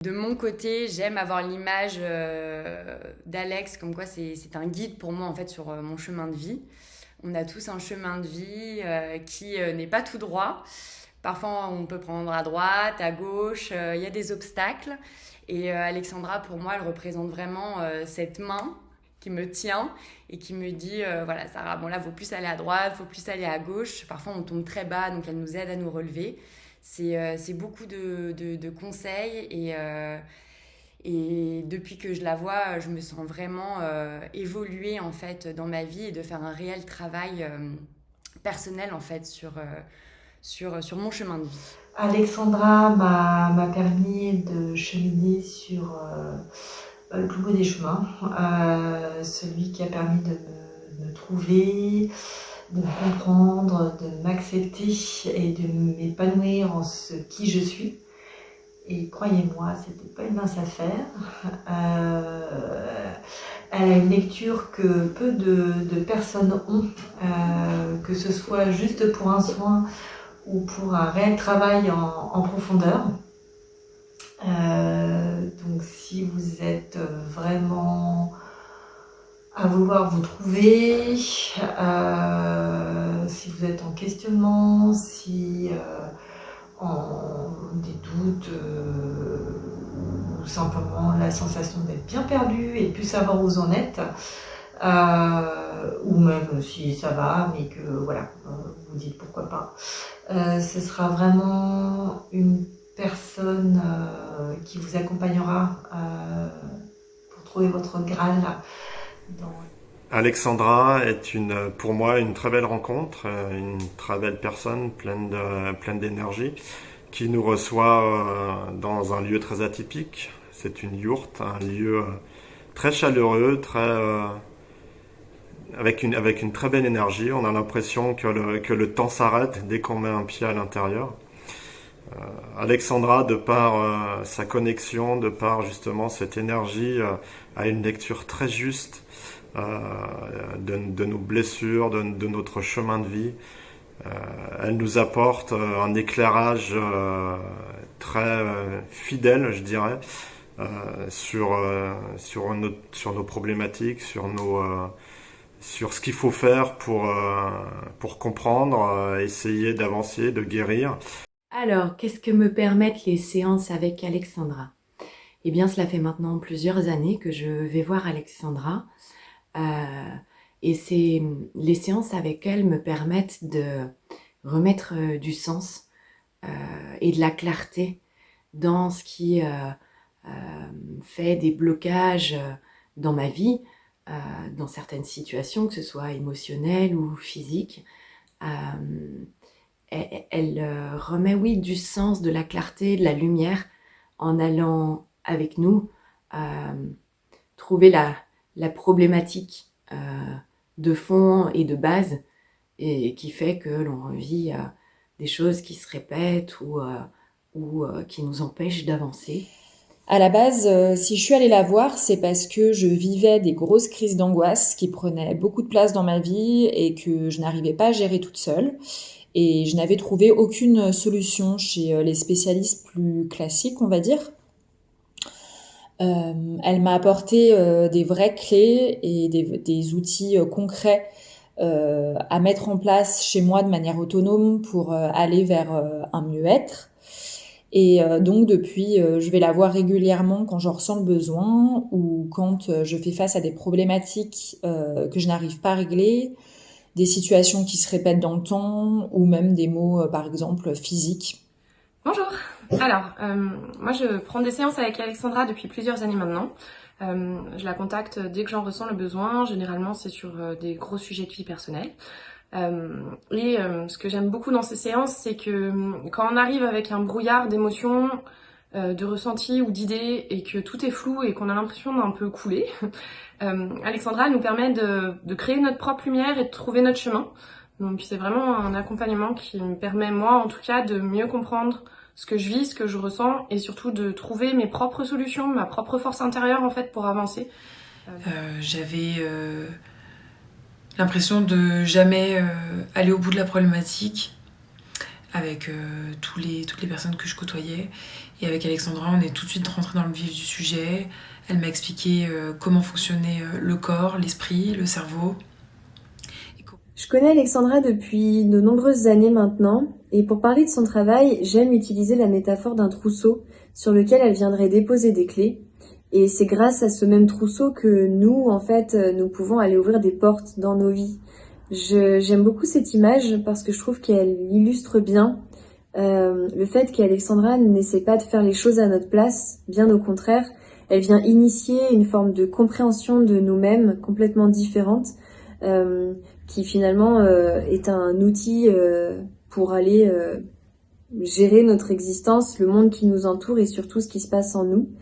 De mon côté, j'aime avoir l'image d'Alex, comme quoi c'est un guide pour moi en fait sur mon chemin de vie. On a tous un chemin de vie qui n'est pas tout droit. Parfois, on peut prendre à droite, à gauche, il y a des obstacles. Et Alexandra, pour moi, elle représente vraiment cette main qui me tient et qui me dit, voilà, Sarah, bon là, il faut plus aller à droite, il faut plus aller à gauche. Parfois, on tombe très bas, donc elle nous aide à nous relever. C'est beaucoup de conseils et depuis que je la vois, je me sens vraiment évoluer en fait dans ma vie et de faire un réel travail personnel en fait sur mon chemin de vie. Alexandra m'a permis de cheminer sur le plus beau des chemins, celui qui a permis de me trouver, de me comprendre, de m'accepter et de m'épanouir en ce qui je suis. Et croyez-moi, c'était pas une mince affaire. Elle a une lecture que peu de personnes ont, que ce soit juste pour un soin ou pour un réel travail en profondeur. Donc si vous êtes vraiment à vouloir vous trouver, si vous êtes en questionnement, si en des doutes ou simplement la sensation d'être bien perdu et de plus savoir où vous en êtes, ou même si ça va mais que voilà, vous dites pourquoi pas. Ce sera vraiment une personne qui vous accompagnera pour trouver votre Graal dans... Alexandra est pour moi une très belle rencontre, une très belle personne pleine d'énergie qui nous reçoit dans un lieu très atypique. C'est une yourte, un lieu très chaleureux, avec une très belle énergie. On a l'impression que le temps s'arrête dès qu'on met un pied à l'intérieur. Alexandra, de par sa connexion, de par justement cette énergie, a une lecture très juste de nos blessures, de notre chemin de vie. Elle nous apporte un éclairage très fidèle, je dirais, sur nos problématiques, sur ce qu'il faut faire pour comprendre, essayer d'avancer, de guérir. Alors, qu'est-ce que me permettent les séances avec Alexandra? Eh bien, cela fait maintenant plusieurs années que je vais voir Alexandra. Et les séances avec elle me permettent de remettre du sens et de la clarté dans ce qui fait des blocages dans ma vie, dans certaines situations, que ce soit émotionnelles ou physiques. Elle remet, oui, du sens, de la clarté, de la lumière en allant avec nous trouver la problématique de fond et de base et qui fait que l'on revit des choses qui se répètent ou qui nous empêchent d'avancer. À la base, si je suis allée la voir, c'est parce que je vivais des grosses crises d'angoisse qui prenaient beaucoup de place dans ma vie et que je n'arrivais pas à gérer toute seule. Et je n'avais trouvé aucune solution chez les spécialistes plus classiques, on va dire. Elle m'a apporté des vraies clés et des outils concrets à mettre en place chez moi de manière autonome pour aller vers un mieux-être. Et donc depuis, je vais la voir régulièrement quand j'en ressens le besoin ou quand je fais face à des problématiques que je n'arrive pas à régler, des situations qui se répètent dans le temps ou même des mots, par exemple, physiques. Bonjour. Alors, moi je prends des séances avec Alexandra depuis plusieurs années maintenant. Je la contacte dès que j'en ressens le besoin. Généralement, c'est sur des gros sujets de vie personnelle. Ce que j'aime beaucoup dans ces séances, c'est que quand on arrive avec un brouillard d'émotions, de ressentis ou d'idées et que tout est flou et qu'on a l'impression d'un peu couler, Alexandra nous permet de créer notre propre lumière et de trouver notre chemin. Donc c'est vraiment un accompagnement qui me permet, moi en tout cas, de mieux comprendre ce que je vis, ce que je ressens et surtout de trouver mes propres solutions, ma propre force intérieure en fait pour avancer. J'avais l'impression de jamais aller au bout de la problématique, avec toutes les personnes que je côtoyais. Et avec Alexandra, on est tout de suite rentré dans le vif du sujet. Elle m'a expliqué comment fonctionnait le corps, l'esprit, le cerveau. Je connais Alexandra depuis de nombreuses années maintenant, et pour parler de son travail, j'aime utiliser la métaphore d'un trousseau sur lequel elle viendrait déposer des clés. Et c'est grâce à ce même trousseau que nous, en fait, nous pouvons aller ouvrir des portes dans nos vies. J'aime beaucoup cette image parce que je trouve qu'elle illustre bien le fait qu'Alexandra n'essaie pas de faire les choses à notre place, bien au contraire, elle vient initier une forme de compréhension de nous-mêmes complètement différente, qui finalement est un outil pour aller gérer notre existence, le monde qui nous entoure et surtout ce qui se passe en nous.